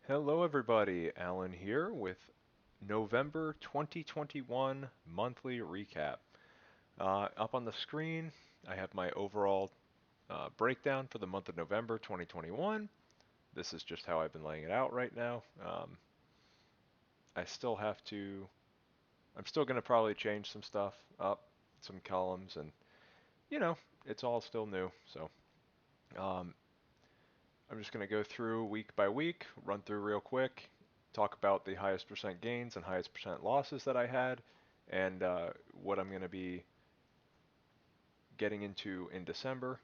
Hello, everybody. Alan here with November 2021 monthly recap. Up on the screen, I have my overall breakdown for the month of November 2021. This is just how I've been laying it out right now. I still have to, I'm still going to probably change some stuff up, some columns, and you know, it's all still new. So um, I'm just going to go through week by week, run through real quick, talk about the highest percent gains and highest percent losses that I had, and what I'm going to be getting into in December,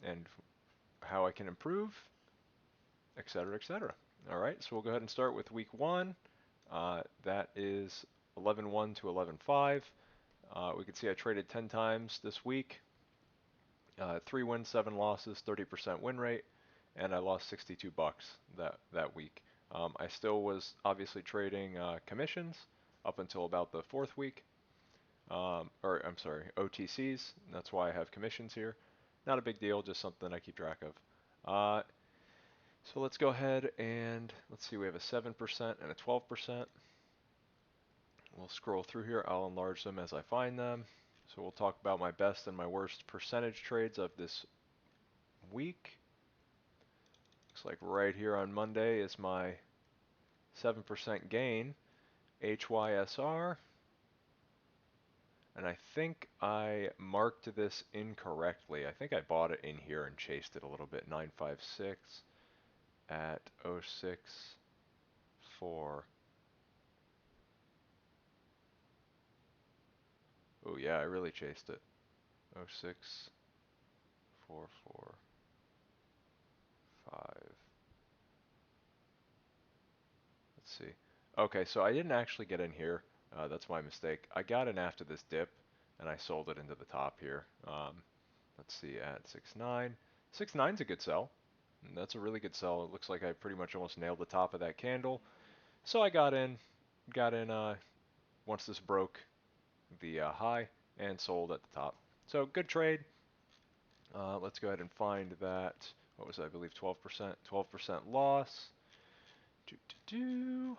and how I can improve, etc., etc. All right, so we'll go ahead and start with week one. That is 11-1 to 11-5. We can see I traded 10 times this week. 3 wins, 7 losses, 30% win rate, and I lost 62 bucks that week. I still was obviously trading commissions up until about the fourth week, or I'm sorry, OTCs. That's why I have commissions here. Not a big deal, just something I keep track of. So let's go ahead and let's see. We have a 7% and a 12%. We'll scroll through here. I'll enlarge them as I find them. So we'll talk about my best and my worst percentage trades of this week. Looks like right here on Monday is my 7% gain, HYSR, and I think I marked this incorrectly. I think I bought it in here and chased it a little bit. 956 at 064. Oh yeah, I really chased it. 06445. Let's see. Okay, so I didn't actually get in here. That's my mistake. I got in after this dip, and I sold it into the top here. Let's see, at 6.9. 6.9's a good sell. That's a really good sell. It looks like I pretty much almost nailed the top of that candle. So I got in once this broke the high and sold at the top. So good trade. Let's go ahead and find that. What was that? I believe 12%. 12% loss. Do, do, do.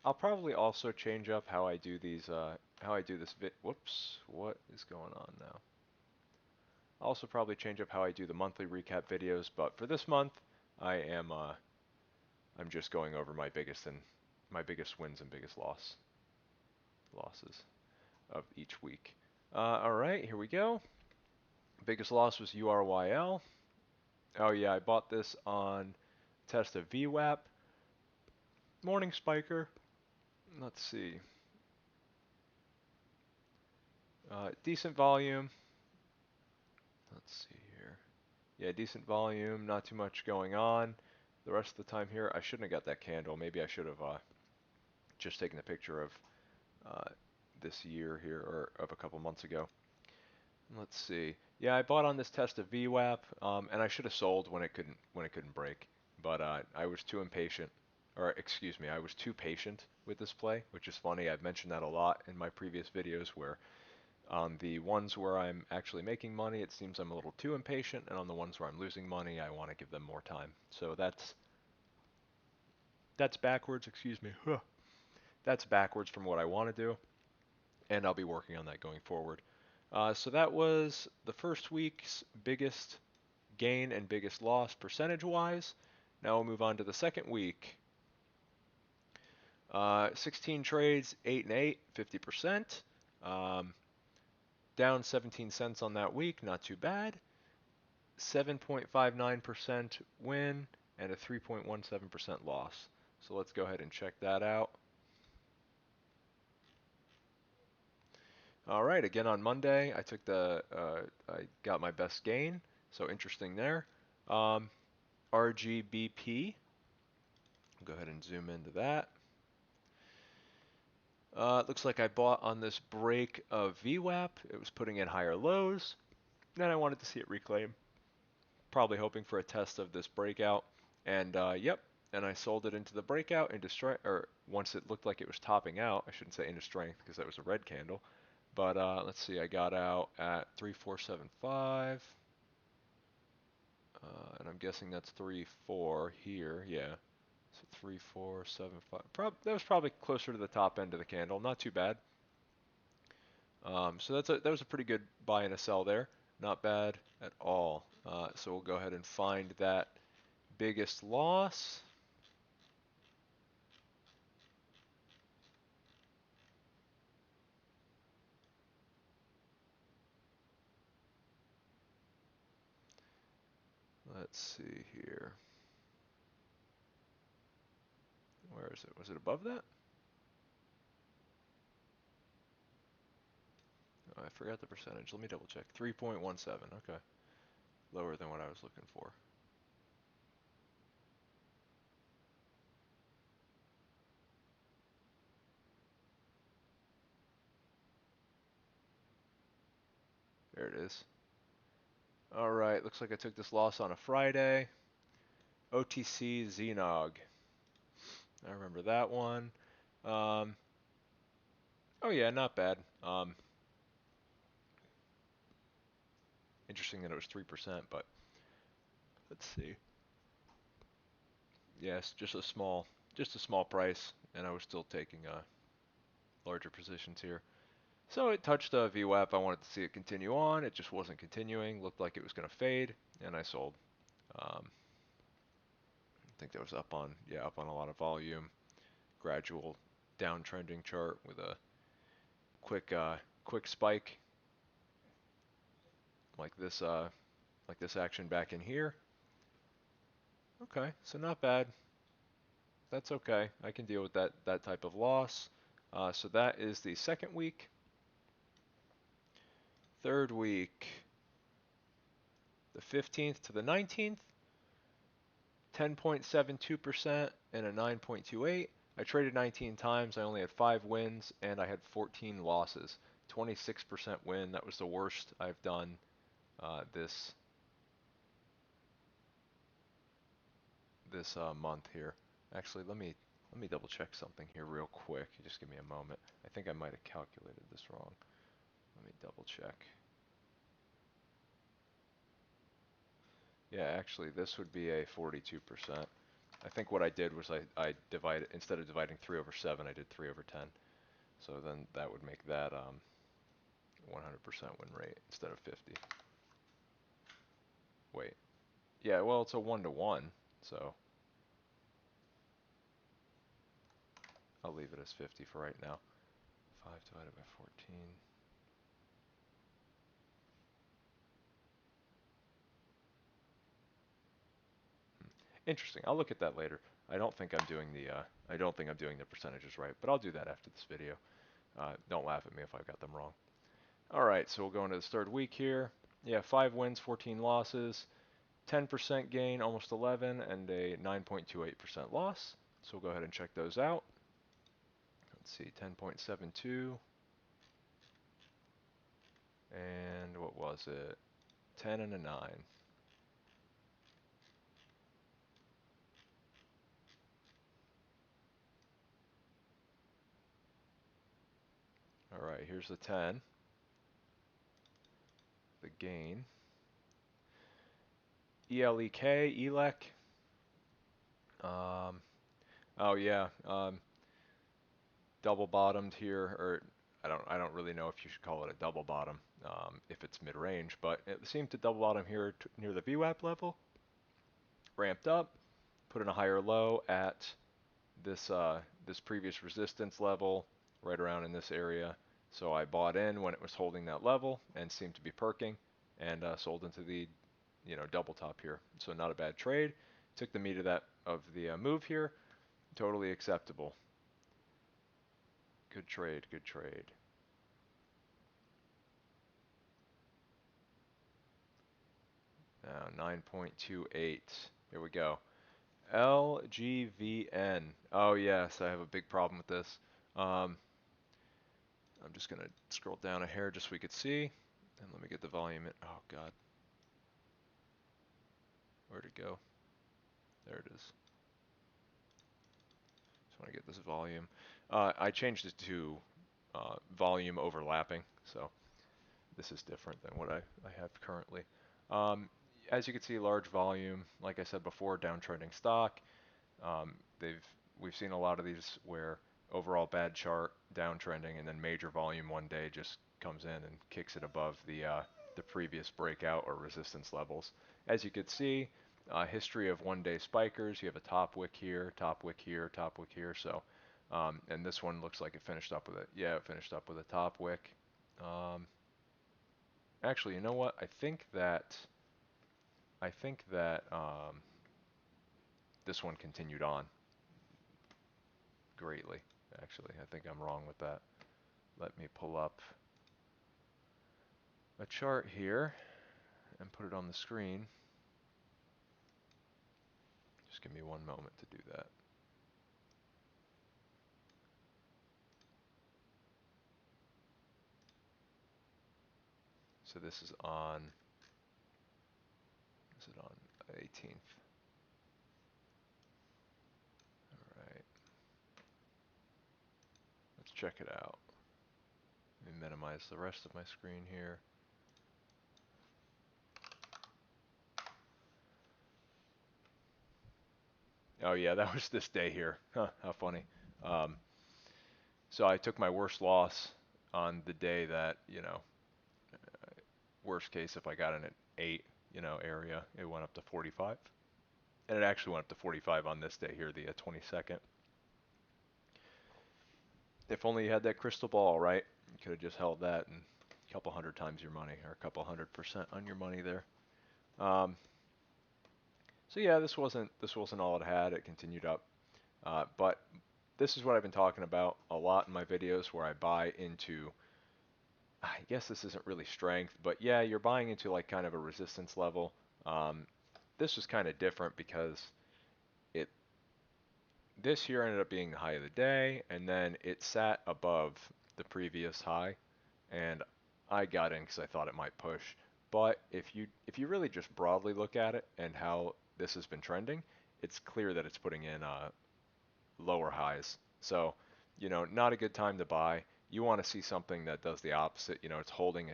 I'll probably also change up how I do these, how I do this whoops, what is going on now? I'll also probably change up how I do the monthly recap videos, but for this month, I'm just going over my biggest wins and biggest losses of each week. All right, here we go. Biggest loss was URYL. Oh yeah, I bought this on test of VWAP. Morning spiker. Let's see. Decent volume. Let's see here. Yeah, decent volume, not too much going on. The rest of the time here, I shouldn't have got that candle. Maybe I should have just taken a picture of uh, this year here, or of a couple months ago. Let's see. Yeah, I bought on this test of VWAP, and I should have sold when it couldn't break, but I was too impatient, or excuse me, I was too patient with this play, which is funny. I've mentioned that a lot in my previous videos, where on the ones where I'm actually making money, it seems I'm a little too impatient, and on the ones where I'm losing money, I want to give them more time. So that's backwards, excuse me. That's backwards from what I want to do, and I'll be working on that going forward. So that was the first week's biggest gain and biggest loss percentage-wise. Now we'll move on to the second week. 16 trades, 8 and 8, 50%. Um, down 17 cents on that week, not too bad. 7.59% win and a 3.17% loss. So let's go ahead and check that out. All right, again on Monday, I got my best gain, so interesting there. RGBP, go ahead and zoom into that. It looks like I bought on this break of VWAP. It was putting in higher lows, and I wanted to see it reclaim. Probably hoping for a test of this breakout, and yep, and I sold it into the breakout into strength, or once it looked like it was topping out. I shouldn't say into strength because that was a red candle. But let's see, I got out at 3475. And I'm guessing that's 3, 4 here. Yeah. So 3, 4, 7, 5. That was probably closer to the top end of the candle. Not too bad. So that was a pretty good buy and a sell there. Not bad at all. So we'll go ahead and find that biggest loss. Let's see here. Where is it? Was it above that? Oh, I forgot the percentage. Let me double check. 3.17. Okay. Lower than what I was looking for. There it is. All right. Looks like I took this loss on a Friday. OTC Xenog. I remember that one. Um, oh yeah, not bad. Interesting that it was 3%, but let's see. Yes, just a small price, and I was still taking larger positions here. So it touched a VWAP. I wanted to see it continue on. It just wasn't continuing. Looked like it was going to fade, and I sold. I think that was up on a lot of volume. Gradual downtrending chart with a quick spike like this action back in here. Okay, so not bad. That's okay. I can deal with that type of loss. So that is the second week. Third week, the 15th to the 19th, 10.72% and a 9.28. I traded 19 times. I only had 5 wins and I had 14 losses. 26% win. That was the worst I've done this month here. Actually, let me double check something here real quick. Just give me a moment. I think I might have calculated this wrong. Let me double check. Yeah, actually, this would be a 42%. I think what I did was I divided, instead of dividing 3 over 7, I did 3 over 10. So then that would make that 100% win rate instead of 50. Wait. Yeah, well, it's a 1 to 1, so I'll leave it as 50 for right now. 5 divided by 14. Interesting. I'll look at that later. I don't think I'm doing the percentages right, but I'll do that after this video. Don't laugh at me if I've got them wrong. All right, so we'll go into this third week here. Yeah, 5 wins, 14 losses, 10% gain, almost 11, and a 9.28% loss. So we'll go ahead and check those out. Let's see, 10.72, and what was it? 10 and a 9. All right, here's the 10, the gain. ELEK, ELEC. Um, oh yeah, double bottomed here, or I don't really know if you should call it a double bottom if it's mid range, but it seemed to double bottom here near the VWAP level, ramped up, put in a higher low at this previous resistance level right around in this area. So I bought in when it was holding that level and seemed to be perking, and sold into the double top here. So not a bad trade. Took the meat of the move here. Totally acceptable. Good trade. Good trade. Now 9.28. Here we go. LGVN. Oh yes, I have a big problem with this. Um, I'm just gonna scroll down a hair just so we could see, and let me get the volume in. Oh God, where'd it go? There it is. Just want to get this volume. I changed it to volume overlapping, so this is different than what I have currently. Um, as you can see, large volume. Like I said before, downtrending stock. Um, they've we've seen a lot of these where overall bad chart, downtrending, and then major volume one day just comes in and kicks it above the previous breakout or resistance levels. As you could see, history of one-day spikers. You have a top wick here, top wick here, top wick here. So, and this one looks like it finished up with it. Yeah, it finished up with a top wick. Um, Actually, you know what? I think that this one continued on greatly. Actually, I think I'm wrong with that. Let me pull up a chart here and put it on the screen. Just give me one moment to do that. So is it on 18th? All right, let's check it out. Let me minimize the rest of my screen here. Oh yeah, that was this day here. Huh, how funny. Um, so I took my worst loss on the day that, worst case if I got in at 8, area, it went up to 45. And it actually went up to 45 on this day here, the 22nd. If only you had that crystal ball, right? You could have just held that and a couple hundred times your money, or a couple 100% on your money there. Um, so yeah, this wasn't all it had. It continued up, but this is what I've been talking about a lot in my videos, where I buy into. I guess this isn't really strength, but yeah, you're buying into like kind of a resistance level. Um, this was kind of different because it this here ended up being the high of the day, and then it sat above the previous high, and I got in because I thought it might push. But if you really just broadly look at it and how this has been trending, it's clear that it's putting in lower highs. So, not a good time to buy. You want to see something that does the opposite. It's holding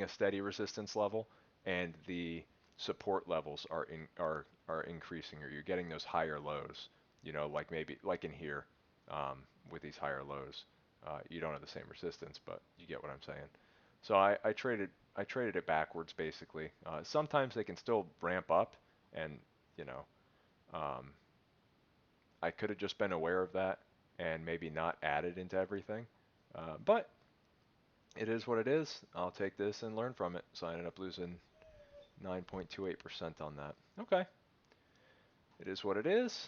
a steady resistance level, and the support levels are increasing, or you're getting those higher lows. Like maybe like in here, with these higher lows, you don't have the same resistance, but you get what I'm saying. So I traded it backwards basically. Sometimes they can still ramp up, and you know um, I could have just been aware of that and maybe not added into everything. But it is what it is. I'll take this and learn from it. So I ended up losing 9.28% on that. Okay, it is what it is.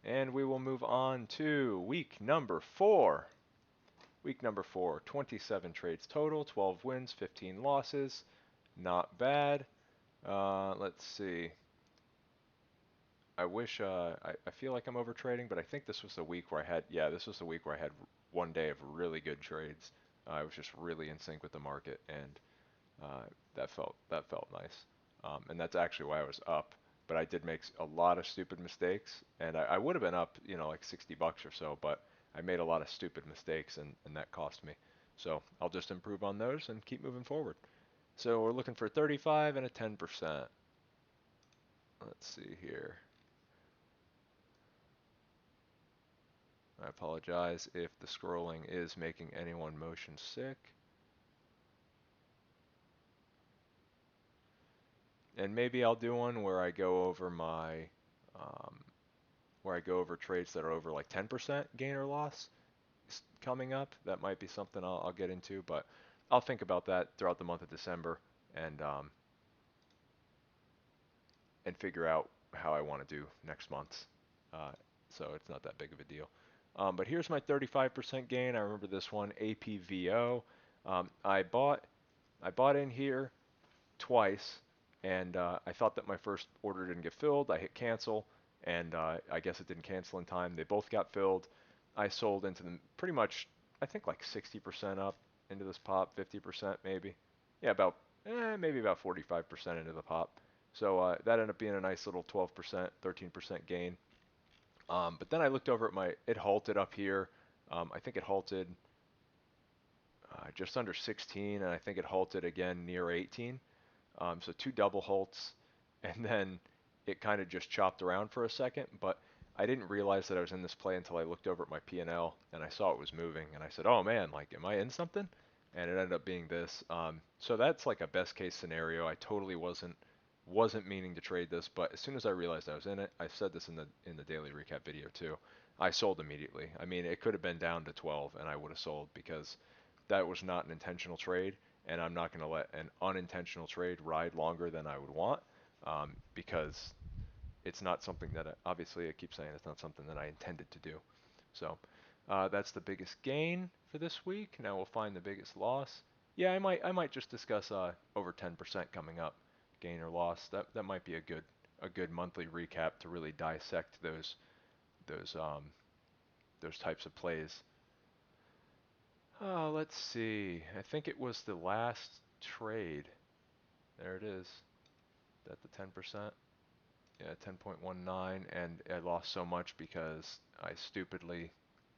And we will move on to week number 4. Week number 4, 27 trades total, 12 wins, 15 losses. Not bad. Let's see. I feel like I'm over trading, but I think this was the week where this was the week where I had one day of really good trades. I was just really in sync with the market, and that felt nice. And that's actually why I was up. But I did make a lot of stupid mistakes, and I would have been up, like $60 or so, but I made a lot of stupid mistakes, and that cost me. So I'll just improve on those and keep moving forward. So we're looking for 35 and a 10%. Let's see here. I apologize if the scrolling is making anyone motion sick. And maybe I'll do one where I go over um, trades that are over like 10% gain or loss coming up. That might be something I'll get into, but I'll think about that throughout the month of December, and figure out how I want to do next month. Uh, so it's not that big of a deal. But here's my 35% gain. I remember this one, APVO. I bought in here twice, and I thought that my first order didn't get filled. I hit cancel, and I guess it didn't cancel in time. They both got filled. I sold into them pretty much, I think like 60% up into this pop, 50% maybe. Yeah, maybe about 45% into the pop. So that ended up being a nice little 12%, 13% gain. But then I looked over at it halted up here. I think it halted just under 16, and I think it halted again near 18. So two double halts, and then it kind of just chopped around for a second. But I didn't realize that I was in this play until I looked over at my P&L and I saw it was moving, and I said, "Oh man, like, am I in something?" And it ended up being this. So that's like a best case scenario. I totally wasn't meaning to trade this, but as soon as I realized I was in it, I said this in the daily recap video too. I sold immediately. I mean, it could have been down to 12 and I would have sold because that was not an intentional trade, and I'm not going to let an unintentional trade ride longer than I would want, because it's not something that obviously I keep saying it's not something that I intended to do. So that's the biggest gain for this week. Now we'll find the biggest loss. Yeah, I might just discuss over 10% coming up, gain or loss. That might be a good monthly recap to really dissect those um, those types of plays. Let's see. I think it was the last trade. There it is. At the 10%. Yeah, 10.19, and I lost so much because I stupidly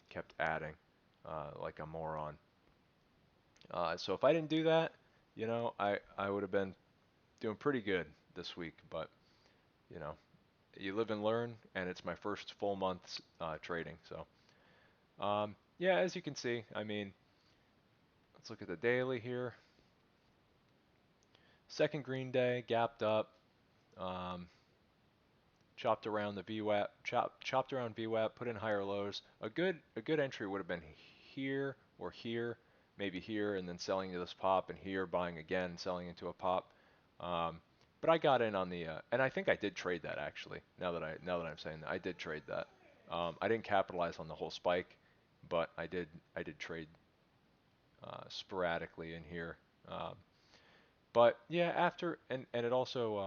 kept adding, like a moron. So if I didn't do that, I would have been doing pretty good this week. But you know, you live and learn, and it's my first full month trading. So yeah, as you can see, I mean, let's look at the daily here. Second green day, gapped up, um, chopped around the VWAP, chopped around VWAP, put in higher lows. A good entry would have been here or here, maybe here, and then selling to this pop, and here buying again, selling into a pop. Um, but I got in on the, and I think I did trade that actually. Now that I'm saying that, I did trade that. I didn't capitalize on the whole spike, but I did trade sporadically in here. Um, but yeah, after and it also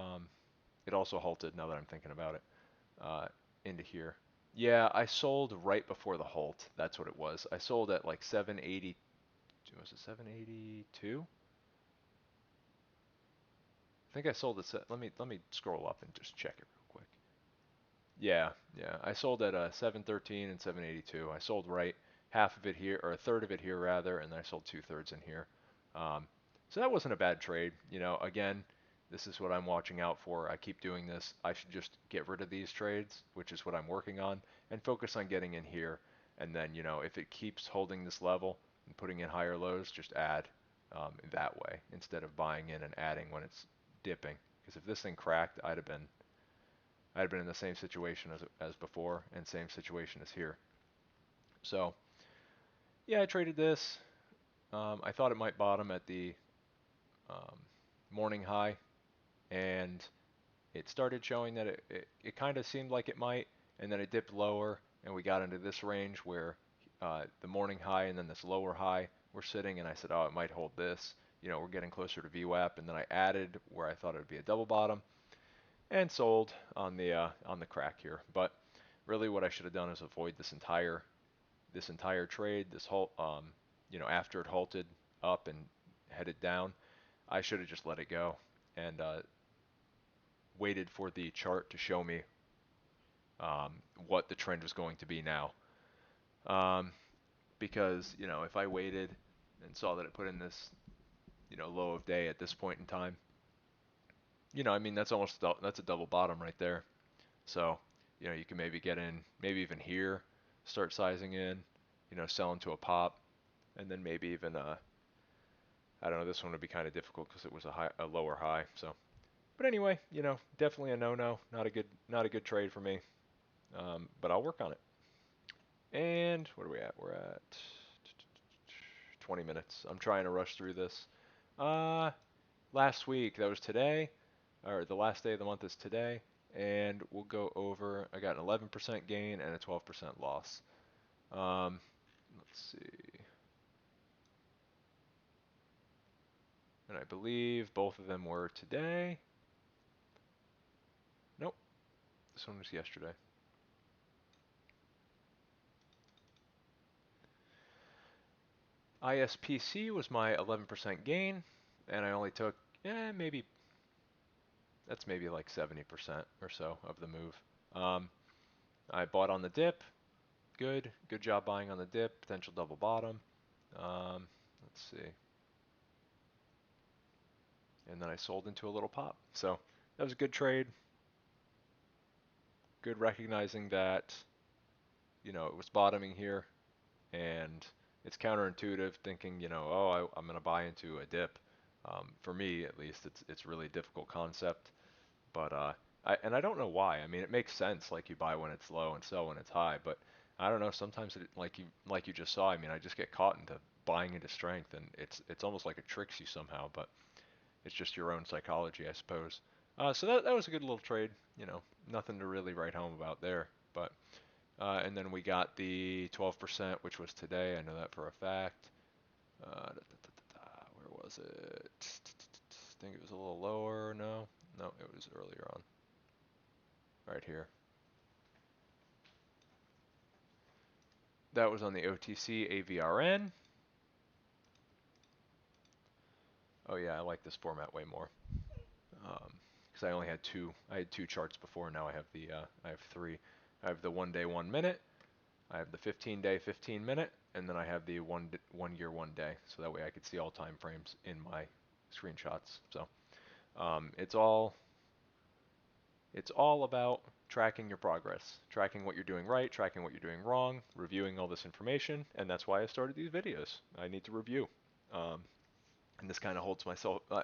halted. Now that I'm thinking about it, uh, into here. Yeah, I sold right before the halt. That's what it was. I sold at like 780. Was it 782? I think I sold at. Let me scroll up and just check it real quick. Yeah, yeah. I sold at 713 and 782. I sold right half of it here, or a third of it here rather, and then I sold two-thirds in here. Um, so that wasn't a bad trade. Again, this is what I'm watching out for. I keep doing this. I should just get rid of these trades, which is what I'm working on, and focus on getting in here. And then, if it keeps holding this level and putting in higher lows, just add that way instead of buying in and adding when it's dipping. Because if this thing cracked, I'd been in the same situation as before, and same situation as here. So yeah, I traded this. I thought it might bottom at the um, morning high, and it started showing that it kind of seemed like it might, and then it dipped lower, and we got into this range where the morning high and then this lower high were sitting, and I said, oh, it might hold this. We're getting closer to VWAP, and then I added where I thought it would be a double bottom, and sold on the crack here. But really, what I should have done is avoid this entire trade. This halt, after it halted up and headed down, I should have just let it go and waited for the chart to show me what the trend was going to be now. Um, because if I waited and saw that it put in this low of day at this point in time, I mean that's a double bottom right there. So, you can maybe get in, maybe even here, start sizing in, sell into a pop, and then maybe even, I don't know, this one would be kind of difficult because it was a lower high. So, but anyway, definitely a no-no, not a good trade for me. But I'll work on it. And what are we at? We're at 20 minutes. I'm trying to rush through this. Uh, Last week, that was today, or the last day of the month is today, and we'll go over. I got an 11% gain and a 12% loss. Let's see. And I believe both of them were today. Nope, this one was yesterday. ISPC was my 11% gain, and I only took, maybe, that's maybe like 70% or so of the move. Um, I bought on the dip. Good job buying on the dip. Potential double bottom. Let's see. and then I sold into a little pop. So that was a good trade. Good recognizing that, it was bottoming here, and it's counterintuitive thinking, oh, I'm going to buy into a dip. For me, at least, it's really difficult concept. But I don't know why. I mean, it makes sense. Like you buy when it's low and sell when it's high. But I don't know. Sometimes like you just saw. I mean, I just get caught into buying into strength, and it's almost like it tricks you somehow. But it's just your own psychology, I suppose. So that was a good little trade. Nothing to really write home about there. But and then we got the 12%, which was today. I know that for a fact. Where was it? I think it was a little lower. No, no, it was earlier on. Right here. That was on the OTC AVRN. Oh yeah, I like this format way more. Because I only had two. I had two charts before. Now I have three. I have the 1 day, 1 minute. I have the 15-day, 15 minute, and then I have the 1 year, 1 day. So that way I could see all time frames in my screenshots. So it's all about tracking your progress, tracking what you're doing right, tracking what you're doing wrong, reviewing all this information, and that's why I started these videos. I need to review. Um, and this kind of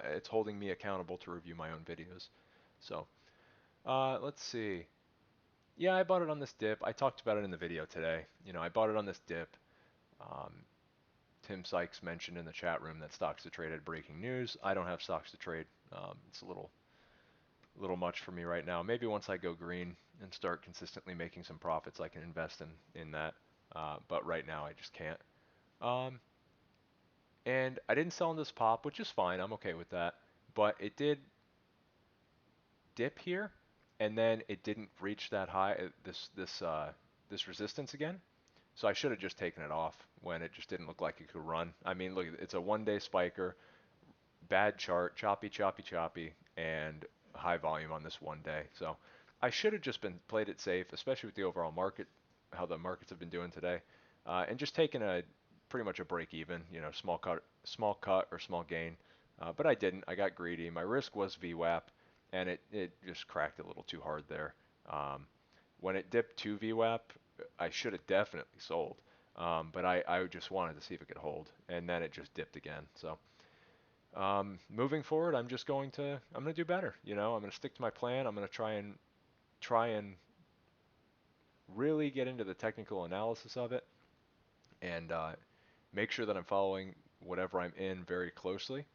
it's holding me accountable to review my own videos. So let's see. Yeah, I bought it on this dip. I talked about it in the video today. I bought it on this dip. Um, Tim Sykes mentioned in the chat room that stocks to trade had breaking news. I don't have stocks to trade. It's a little much for me right now. Maybe once I go green and start consistently making some profits, I can invest in that. But right now, I just can't. Um, and I didn't sell in this pop, which is fine. I'm okay with that. But it did dip here, and then it didn't reach that high, this resistance again. So I should have just taken it off when it just didn't look like it could run. I mean, look, it's a 1 day spiker, bad chart, choppy, choppy, choppy, and high volume on this 1 day. So I should have just been played it safe, especially with the overall market, how the markets have been doing today, and just taken a pretty much a break even, small cut or small gain. But I didn't. I got greedy. My risk was VWAP, and it just cracked a little too hard there. Um, when it dipped to VWAP, I should have definitely sold. But I just wanted to see if it could hold, and then it just dipped again. So moving forward, I'm gonna do better. I'm gonna stick to my plan. I'm gonna try and really get into the technical analysis of it, and make sure that I'm following whatever I'm in very closely.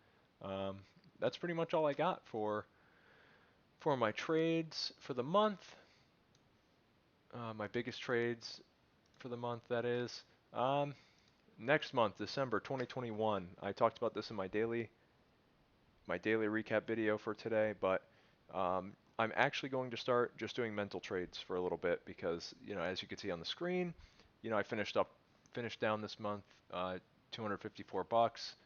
Um, that's pretty much all I got for my trades for the month. My biggest trades for the month, that is. Um, Next month, December 2021. I talked about this in my daily recap video for today, but I'm actually going to start just doing mental trades for a little bit because, as you can see on the screen, I finished down this month, 254 bucks,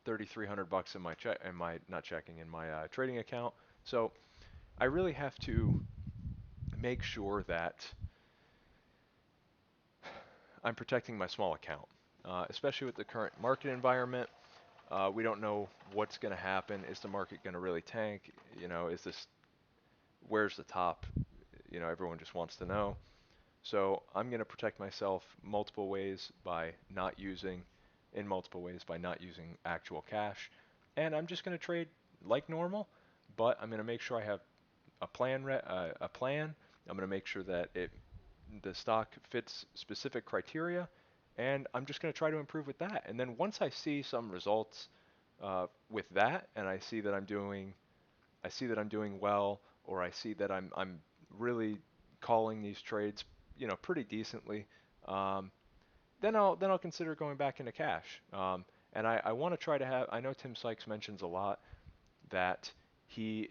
3,300 bucks in my check, in my not checking in my trading account. So I really have to make sure that I'm protecting my small account, especially with the current market environment. We don't know what's going to happen. Is the market going to really tank? Where's the top? Everyone just wants to know. So I'm going to protect myself in multiple ways by not using actual cash. And I'm just going to trade like normal, but I'm going to make sure I have a plan. I'm going to make sure that the stock fits specific criteria, and I'm just going to try to improve with that. And then once I see some results with that, and I see that I'm doing well, or I see that I'm really calling these trades, pretty decently, um, then I'll consider going back into cash. And I want to try to have. I know Tim Sykes mentions a lot that he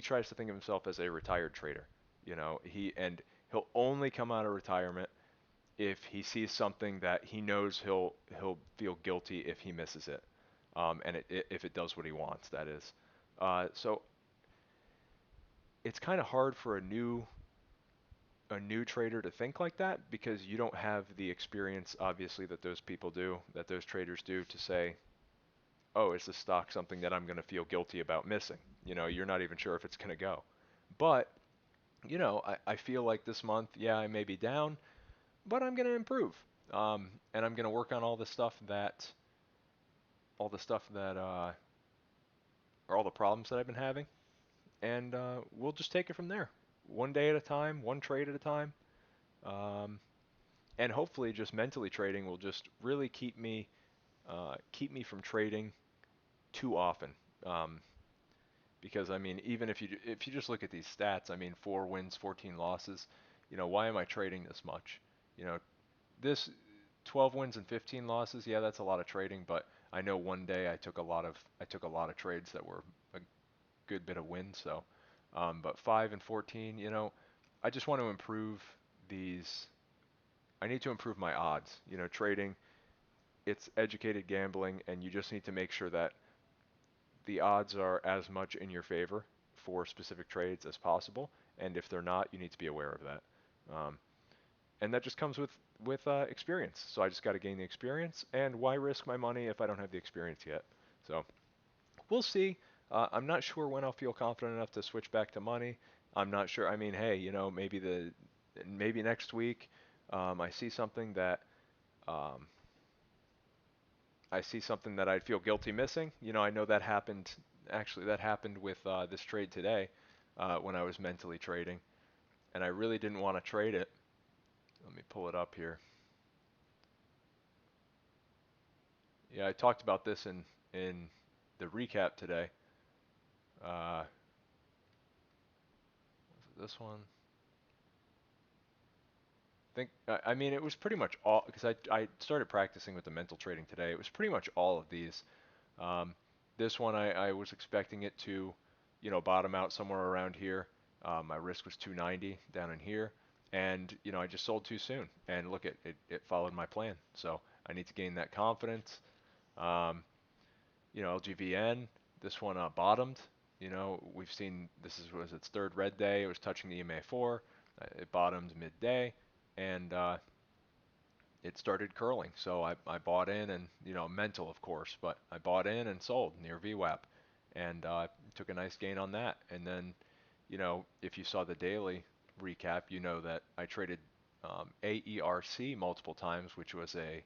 tries to think of himself as a retired trader. He'll only come out of retirement if he sees something that he knows he'll feel guilty if he misses it, and if it does what he wants, that is. So it's kind of hard for a new trader to think like that because you don't have the experience, obviously, that those people do, that those traders do, to say, oh, is the stock something that I'm going to feel guilty about missing? You're not even sure if it's going to go. But, I feel like this month, yeah, I may be down, but I'm going to improve. And I'm going to work on all the stuff that, or all the problems that I've been having. And we'll just take it from there. One day at a time, one trade at a time. Um, and hopefully just mentally trading will just really keep me from trading too often. Um, because I mean, even if you just look at these stats, I mean, 4 wins, 14 losses. Why am I trading this much? You know, this 12 wins and 15 losses, yeah, that's a lot of trading. But I know one day I took a lot of trades that were a good bit of wins. So, but 5 and 14, I just want to improve these. I need to improve my odds. Trading, it's educated gambling, and you just need to make sure that the odds are as much in your favor for specific trades as possible. And if they're not, you need to be aware of that. Um, and that just comes with experience. So I just got to gain the experience. And why risk my money if I don't have the experience yet? So we'll see. I'm not sure when I'll feel confident enough to switch back to money. I'm not sure. I mean, hey, maybe next week I see something that um, I'd feel guilty missing. I know that happened. Actually, that happened with this trade today when I was mentally trading, and I really didn't want to trade it. Let me pull it up here. Yeah, I talked about this in the recap today. Was it this one? I mean, it was pretty much all because I started practicing with the mental trading today. It was pretty much all of these. Um, this one I was expecting it to, bottom out somewhere around here. My risk was 290 down in here, and I just sold too soon. And look, it followed my plan. So I need to gain that confidence. Um, LGVN, this one bottomed. We've seen was its third red day. It was touching the EMA4. It bottomed midday, and it started curling. So I bought in and, mental, of course, but I bought in and sold near VWAP and took a nice gain on that. And then, if you saw the daily recap, you know that I traded AERC multiple times, which was a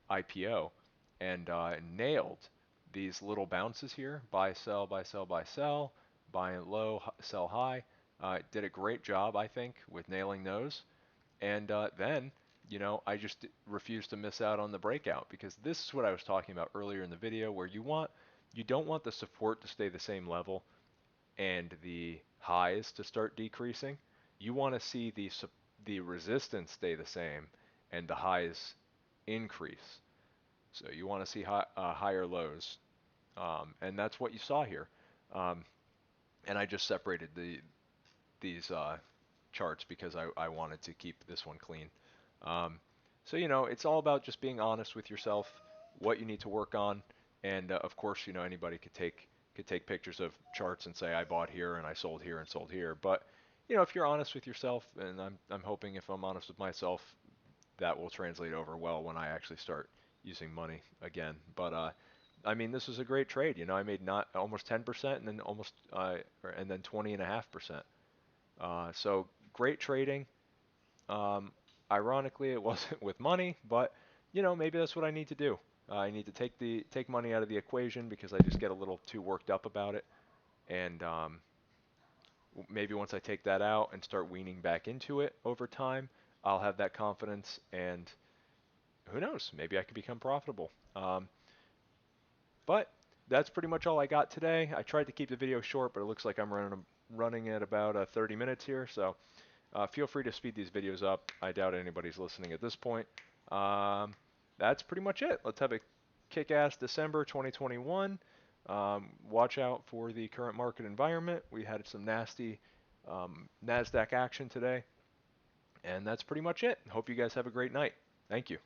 IPO, and nailed these little bounces here: buy, sell, buy, sell, buy, sell, buy low, sell high. Did a great job, I think, with nailing those. And then, I just refuse to miss out on the breakout because this is what I was talking about earlier in the video, where you don't want the support to stay the same level and the highs to start decreasing. You want to see the resistance stay the same and the highs increase. So you want to see higher lows, and that's what you saw here. Um, and I just separated these charts because I wanted to keep this one clean. Um, so it's all about just being honest with yourself, what you need to work on, and of course, anybody could take pictures of charts and say I bought here and I sold here and sold here. But if you're honest with yourself, and I'm hoping if I'm honest with myself, that will translate over well when I actually start using money again. But I mean, this was a great trade. I made not almost 10% and then and then 20.5%. So great trading. Um, Ironically, it wasn't with money, but maybe that's what I need to do. I need to take money out of the equation because I just get a little too worked up about it. And maybe once I take that out and start weaning back into it over time, I'll have that confidence, and who knows? Maybe I could become profitable. But that's pretty much all I got today. I tried to keep the video short, but it looks like I'm running at about 30 minutes here. So feel free to speed these videos up. I doubt anybody's listening at this point. Um, that's pretty much it. Let's have a kick-ass December 2021. Watch out for the current market environment. We had some nasty NASDAQ action today. And that's pretty much it. Hope you guys have a great night. Thank you.